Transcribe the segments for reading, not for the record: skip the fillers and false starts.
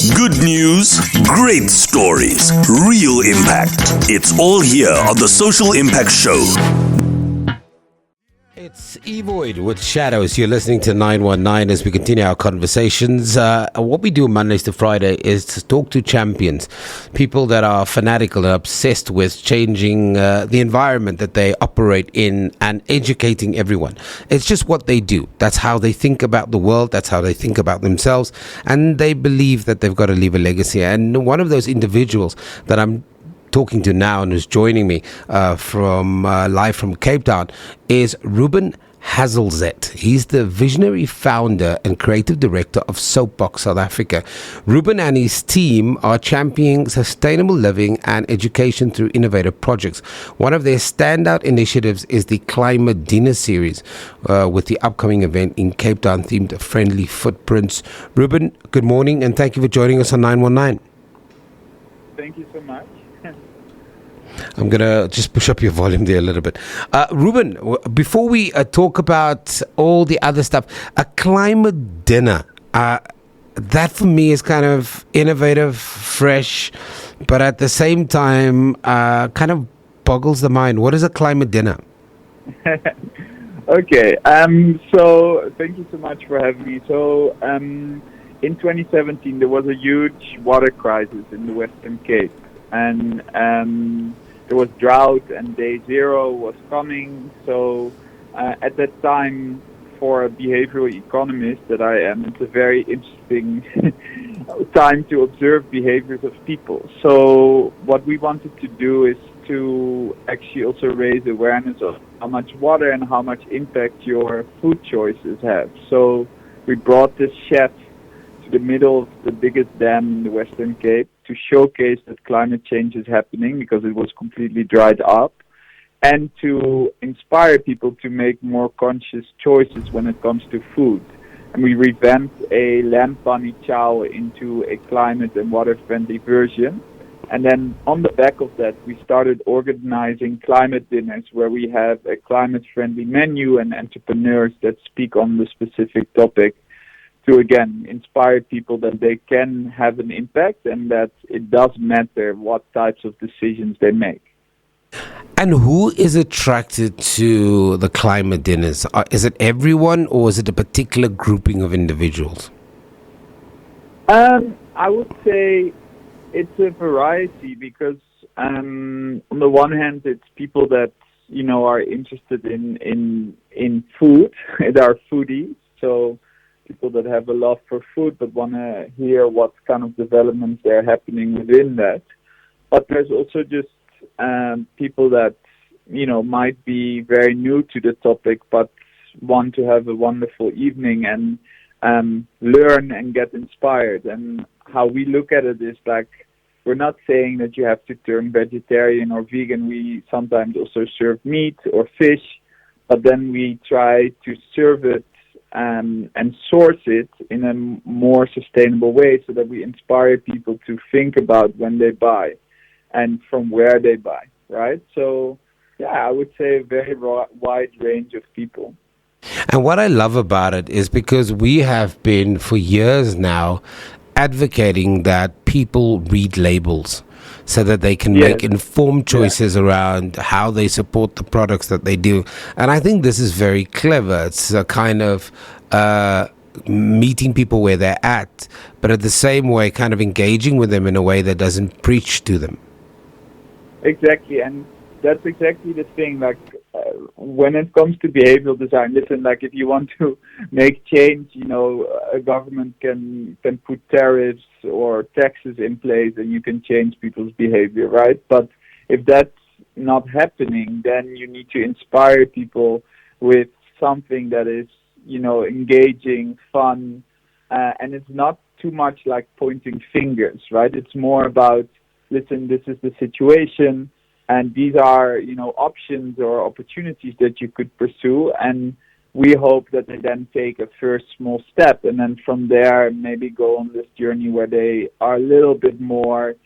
Good news, great stories, real impact. It's all here on the Social Impact Show. It's Evoid with Shadows. You're listening to 919 as we continue our conversations. What we do Mondays to Friday is to talk to champions, people that are fanatical and obsessed with changing the environment that they operate in and educating everyone. It's just what they do. That's how they think about the world. That's how they think about themselves. And they believe that they've got to leave a legacy. And one of those individuals that I'm talking to now and who's joining me from live from Cape Town is Ruben Hazelzet. He's the visionary founder and creative director of Soapbox South Africa. Ruben and his team are championing sustainable living and education through innovative projects. One of their standout initiatives is the Climate Dinner series with the upcoming event in Cape Town themed Friendly Footprints. Ruben, good morning and thank you for joining us on 919. Thank you so much. I'm going to just push up your volume there a little bit. Ruben, before we talk about all the other stuff, a climate dinner, that for me is kind of innovative, fresh, but at the same time, kind of boggles the mind. What is a climate dinner? Okay, so thank you so much for having me. So in 2017, there was a huge water crisis in the Western Cape. And there was drought and day zero was coming. So at that time, for a behavioral economist that I am, it's a very interesting time to observe behaviors of people. So what we wanted to do is to actually also raise awareness of how much water and how much impact your food choices have. So we brought this chef to the middle of the biggest dam in the Western Cape to showcase that climate change is happening because it was completely dried up, and to inspire people to make more conscious choices when it comes to food. And we revamped a lamb pani chow into a climate and water-friendly version. And then on the back of that, we started organizing climate dinners where we have a climate-friendly menu and entrepreneurs that speak on the specific topic, to again inspire people that they can have an impact and that it does matter what types of decisions they make. And who is attracted to the climate dinners? Is it everyone or is it a particular grouping of individuals? I would say it's a variety because on the one hand it's people that are interested in food, that are foodies, so people that have a love for food but want to hear what kind of developments are happening within that. But there's also just people that, might be very new to the topic but want to have a wonderful evening and learn and get inspired. And how we look at it is like, we're not saying that you have to turn vegetarian or vegan. We sometimes also serve meat or fish, but then we try to serve it and source it in a more sustainable way so that we inspire people to think about when they buy and from where they buy, right? So, yeah, I would say a very wide range of people. And what I love about it is because we have been for years now advocating that people read labels so that they can make informed choices around how they support the products that they do. And I think this is very clever. It's a kind of meeting people where they're at, but at the same way kind of engaging with them in a way that doesn't preach to them. Exactly, and that's exactly the thing. Like when it comes to behavioral design, listen, like if you want to make change, a government can put tariffs or taxes in place and you can change people's behavior, right? But if that's not happening, then you need to inspire people with something that is, engaging, fun, and it's not too much like pointing fingers, right? It's more about, listen, this is the situation, and these are, options or opportunities that you could pursue, and we hope that they then take a first small step, and then from there maybe go on this journey where they are a little bit more,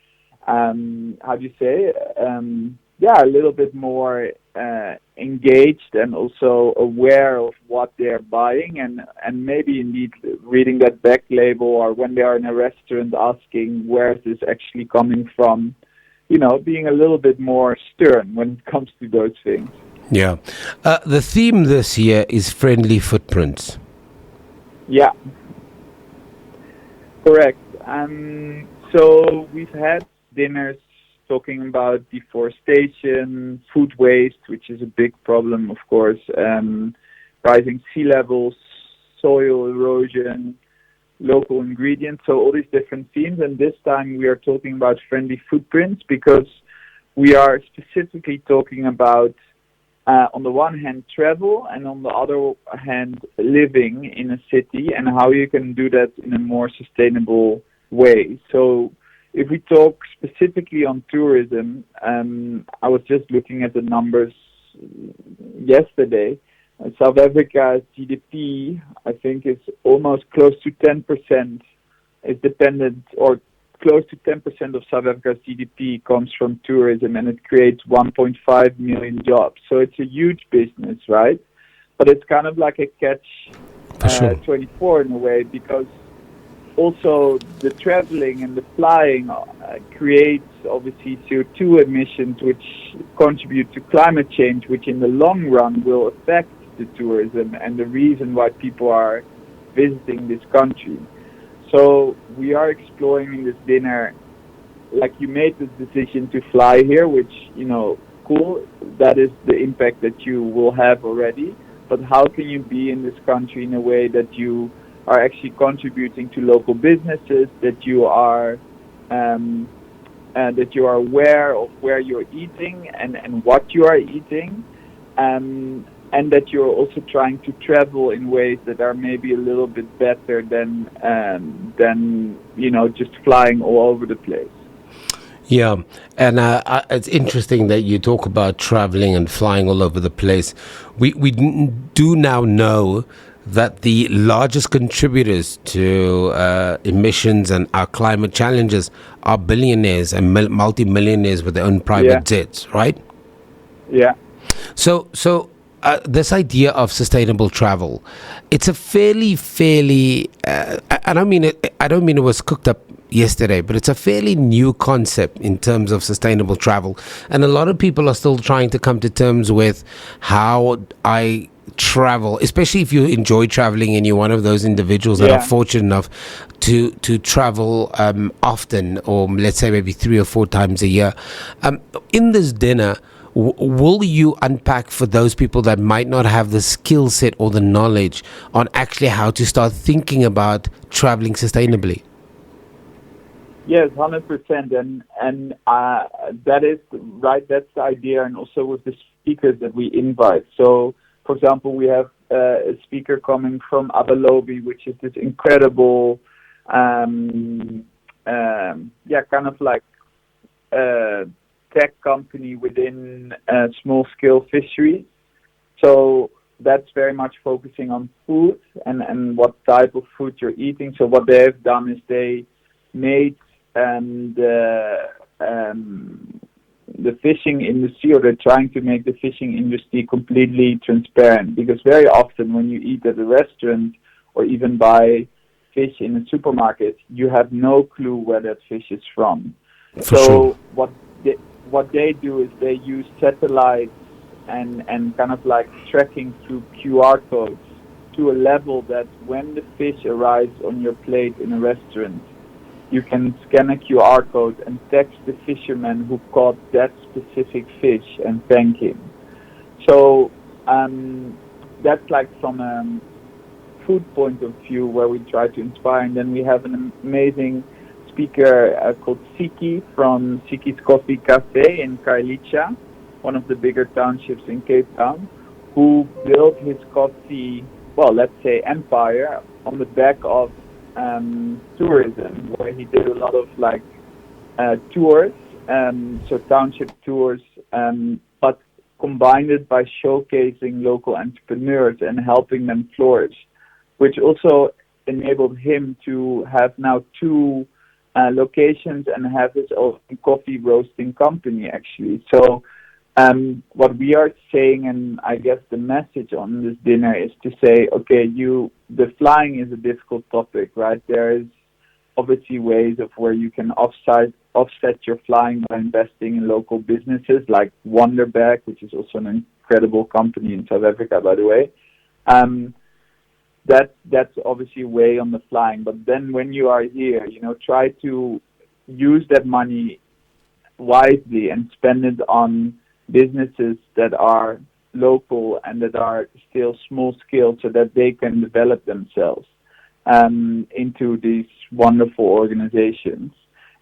a little bit more engaged and also aware of what they're buying, and maybe indeed reading that back label, or when they are in a restaurant asking where is this actually coming from, being a little bit more stern when it comes to those things. Yeah. The theme this year is friendly footprints. Yeah, correct. So we've had dinners talking about deforestation, food waste, which is a big problem, of course, rising sea levels, soil erosion, local ingredients, so all these different themes. And this time we are talking about friendly footprints because we are specifically talking about, on the one hand, travel, and on the other hand, living in a city, and how you can do that in a more sustainable way. So if we talk specifically on tourism, I was just looking at the numbers yesterday. South Africa's GDP, I think, is almost close to 10%, is dependent, or close to 10% of South Africa's GDP comes from tourism, and it creates 1.5 million jobs. So it's a huge business, right? But it's kind of like a catch-24 in a way, because also the traveling and the flying creates obviously CO2 emissions, which contribute to climate change, which in the long run will affect the tourism and the reason why people are visiting this country. So we are exploring in this dinner, like, you made the decision to fly here, which, cool, that is the impact that you will have already. But how can you be in this country in a way that you are actually contributing to local businesses, that you are aware of where you're eating and what you are eating, and that you're also trying to travel in ways that are maybe a little bit better than just flying all over the place. Yeah, and it's interesting that you talk about traveling and flying all over the place. We do now know that the largest contributors to emissions and our climate challenges are billionaires and multi-millionaires with their own private jets, right? Yeah. So this idea of sustainable travel, it's a fairly I don't mean it was cooked up yesterday, but it's a fairly new concept in terms of sustainable travel, and a lot of people are still trying to come to terms with how I travel, especially if you enjoy traveling and you're one of those individuals that are fortunate enough to travel often, or let's say maybe 3 or 4 times a year. In this dinner, will you unpack for those people that might not have the skill set or the knowledge on actually how to start thinking about traveling sustainably? Yes, 100%, and that is right. That's the idea, and also with the speakers that we invite. So, for example, we have a speaker coming from Abalobi, which is this incredible, kind of like tech company within small-scale fisheries. So that's very much focusing on food and what type of food you're eating. So what they have done is they made the fishing industry, or they're trying to make the fishing industry completely transparent, because very often when you eat at a restaurant or even buy fish in a supermarket, you have no clue where that fish is from. So what they do is they use satellites and kind of like tracking through QR codes to a level that when the fish arrives on your plate in a restaurant, you can scan a QR code and text the fisherman who caught that specific fish and thank him. So that's like from a food point of view where we try to inspire. And then we have an amazing speaker called Siki from Siki's Coffee Cafe in Kailicha, one of the bigger townships in Cape Town, who built his coffee, let's say empire, on the back of tourism, where he did a lot of tours, so township tours, but combined it by showcasing local entrepreneurs and helping them flourish, which also enabled him to have now 2 locations and have his own coffee roasting company, actually. So What we are saying, and I guess the message on this dinner is to say, okay, the flying is a difficult topic, right? There is obviously ways of where you can offset your flying by investing in local businesses like Wonderbag, which is also an incredible company in South Africa, by the way. That's obviously way on the flying. But then when you are here, try to use that money wisely and spend it on businesses that are local and that are still small scale, so that they can develop themselves into these wonderful organizations,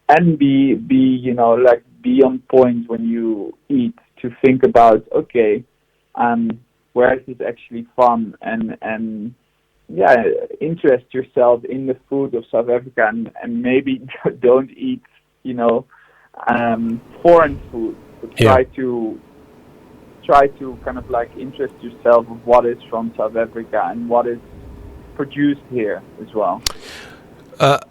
and be on point when you eat, to think about, okay, where is this actually from, and interest yourself in the food of South Africa, and maybe don't eat foreign food, but try to kind of like interest yourself of what is from South Africa and what is produced here as well.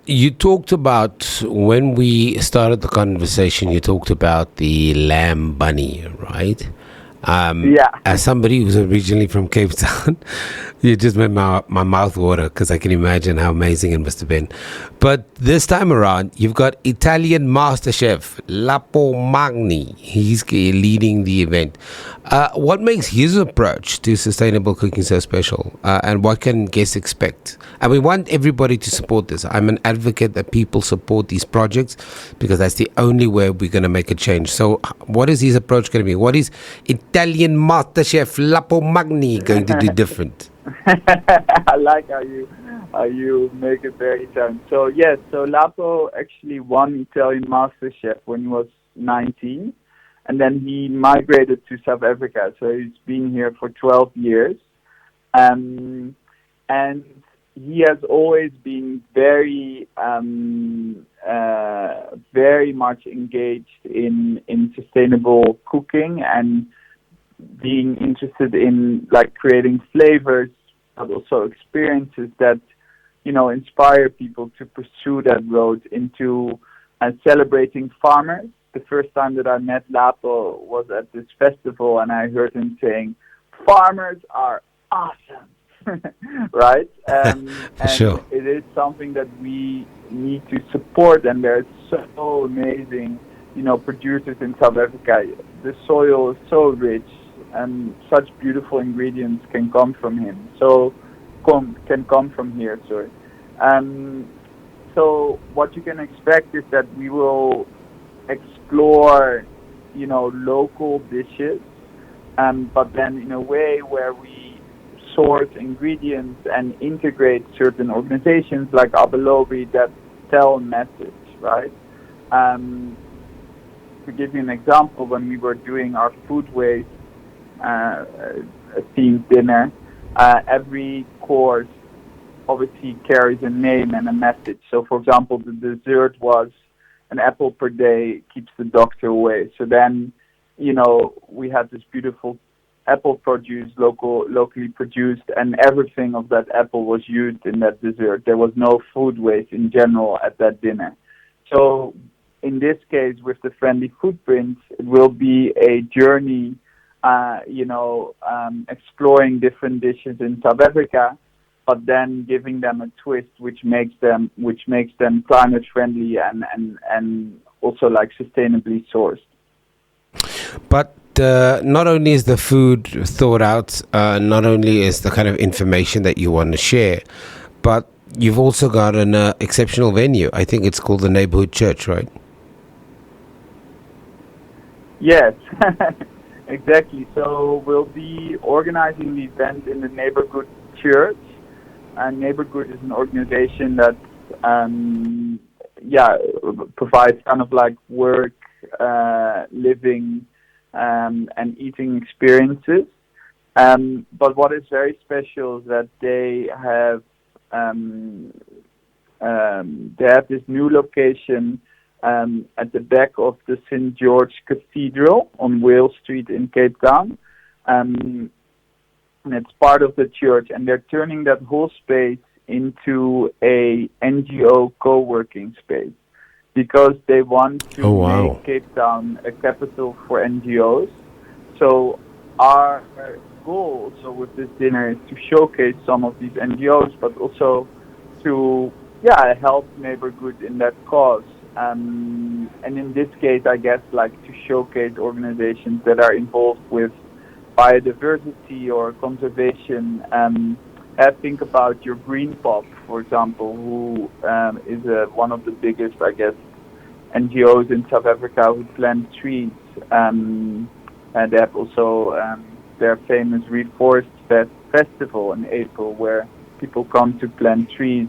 You talked about, when we started the conversation, you talked about the lamb bunny, right? As somebody who's originally from Cape Town, you just made my mouth water, because I can imagine how amazing it must have been. But this time around, you've got Italian MasterChef Lapo Magni. He's leading the event. What makes his approach to sustainable cooking so special? And what can guests expect? And we want everybody to support this. I'm an advocate that people support these projects, because that's the only way we're going to make a change. So what is his approach going to be? What is Italian MasterChef Lapo Magni going to do different? I like how you make it very Italian. So Lapo actually won Italian MasterChef when he was 19, and then he migrated to South Africa. So he's been here for 12 years, and he has always been very much engaged in sustainable cooking, and being interested in like creating flavors, but also experiences that inspire people to pursue that road into celebrating farmers. The first time that I met Lapo was at this festival, and I heard him saying, "Farmers are awesome." Right? And sure. It is something that we need to support, and there's so amazing, producers in South Africa. The soil is so rich, and such beautiful ingredients can come from him. Can come from here. Sorry. So what you can expect is that we will explore, local dishes, but then in a way where we source ingredients and integrate certain organizations like Abelobi that tell a message, right? To give you an example, when we were doing our food waste themed dinner, every course obviously carries a name and a message. So, for example, the dessert was an apple per day keeps the doctor away. So then, we had this beautiful apple produce, locally produced, and everything of that apple was used in that dessert. There was no food waste in general at that dinner. So, in this case, with the friendly footprints, it will be a journey, exploring different dishes in South Africa, but then giving them a twist which makes them climate friendly and also like sustainably sourced. But not only is the food thought out, not only is the kind of information that you want to share, but you've also got an exceptional venue. I think it's called the Neighbourgood Church, right? Yes, exactly. So we'll be organizing the event in the Neighbourgood Church. And Neighbourgood is an organization that provides kind of like work, living, and eating experiences. But what is very special is that they have this new location at the back of the St. George Cathedral on Wales Street in Cape Town. And it's part of the church, and they're turning that whole space into a NGO co-working space, because they want to make Cape Town a capital for NGOs, so our goal, so with this dinner, is to showcase some of these NGOs, but also to help Neighbourgood in that cause. And in this case, I guess, like, to showcase organizations that are involved with biodiversity or conservation. Think about your Green Pop, for example, who is one of the biggest, I guess, NGOs in South Africa who plant trees. And they have also their famous Reforest Festival in April, where people come to plant trees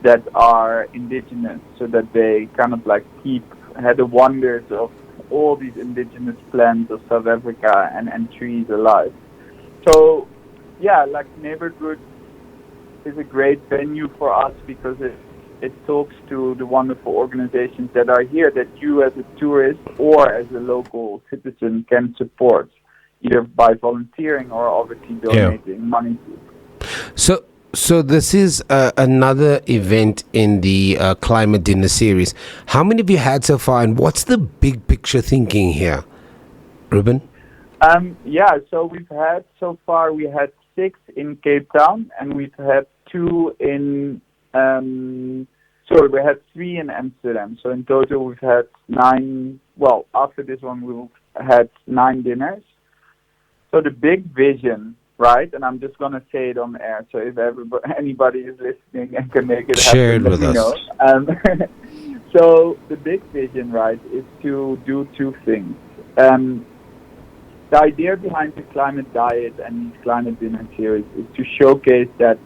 that are indigenous, so that they kind of like keep the wonders of all these indigenous plants of South Africa and trees alive. So, like, Neighbourgood is a great venue for us because it talks to the wonderful organizations that are here that you as a tourist or as a local citizen can support, either by volunteering or obviously donating money to. So this is another event in the Climate Dinner series. How many have you had so far, and what's the big picture thinking here, Ruben? So we had 6 in Cape Town, and we've had 2 in we had 3 in Amsterdam. So in total we've had 9. Well, after this one we've had 9 dinners. So the big vision, right? And I'm just gonna say it on air. So if anybody is listening and can make it happen, share it with us. So the big vision, right, is to do 2 things. The idea behind the climate diet and these climate dinner series is to showcase that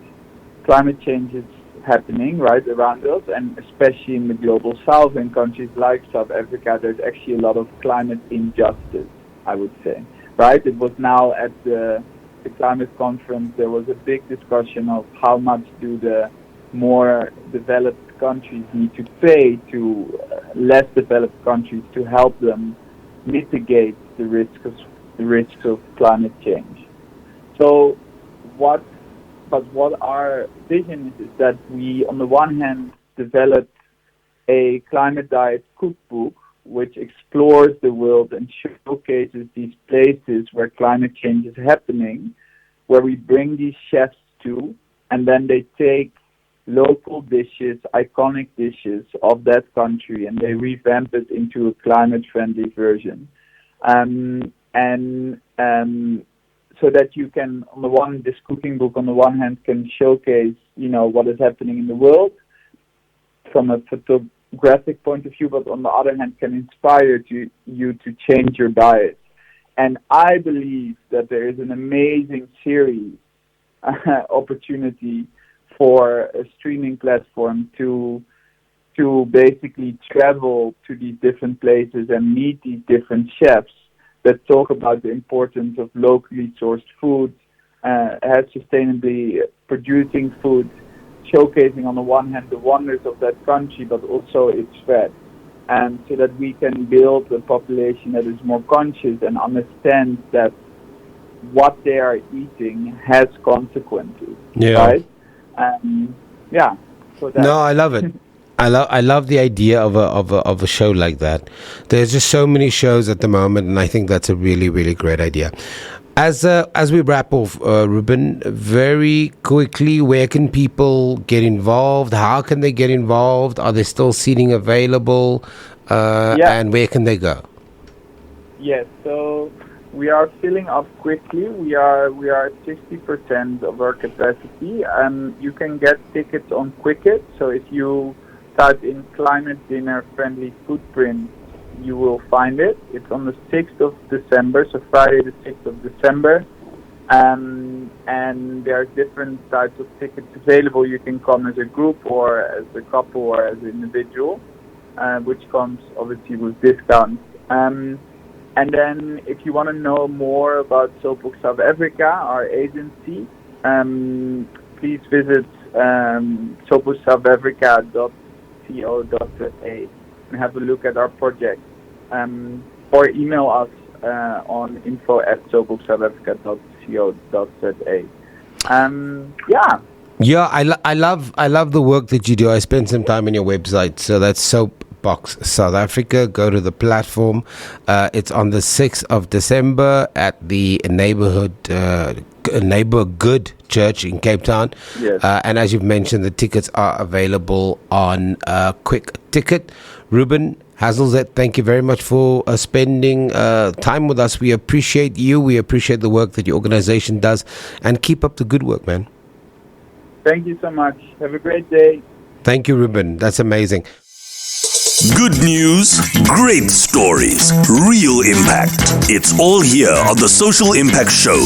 climate change is happening right around us, and especially in the global south, in countries like South Africa, there's actually a lot of climate injustice, I would say, right? It was now at the climate conference, there was a big discussion of how much do the more developed countries need to pay to less developed countries to help them mitigate the risks of climate change. So what our vision is that we, on the one hand, develop a climate diet cookbook which explores the world and showcases these places where climate change is happening, where we bring these chefs to, and then they take local dishes, iconic dishes of that country, and they revamp it into a climate-friendly version. So that you can, this cooking book on the one hand can showcase, what is happening in the world from a photographic point of view, but on the other hand can inspire you to change your diet. And I believe that there is an amazing series opportunity for a streaming platform to basically travel to these different places and meet these different chefs that talk about the importance of locally sourced food, sustainably producing food, showcasing on the one hand the wonders of that country, but also its threats, and so that we can build a population that is more conscious and understands that what they are eating has consequences. Right? No, I love it. I love the idea of a show like that. There's just so many shows at the moment, and I think that's a really, really great idea. As we wrap off, Ruben, very quickly, where can people get involved? How can they get involved? Are there still seating available? And where can they go? Yes, so we are filling up quickly. We are at 60% of our capacity. You can get tickets on Quicket. So if you type in Climate Dinner Friendly Footprint, you will find it. It's on the 6th of December, so Friday the 6th of December. And there are different types of tickets available. You can come as a group or as a couple or as an individual, which comes obviously with discounts. And then if you want to know more about Soapbox South Africa, our agency, please visit soapboxsouthafrica.co.za and have a look at our project, or email us on info@soapboxsouthafrica.co.za. I love the work that you do. I spent some time on your website, so that's Soapbox South Africa. Go to the platform. It's on the 6th of December at the Neighbourgood Church in Cape Town. Yes. And as you've mentioned, the tickets are available on Quick Ticket. Ruben Hazelzet, thank you very much for spending time with us. We appreciate you. We appreciate the work that your organization does. And keep up the good work, man. Thank you so much. Have a great day. Thank you, Ruben. That's amazing. Good news, great stories, real impact. It's all here on the Social Impact Show.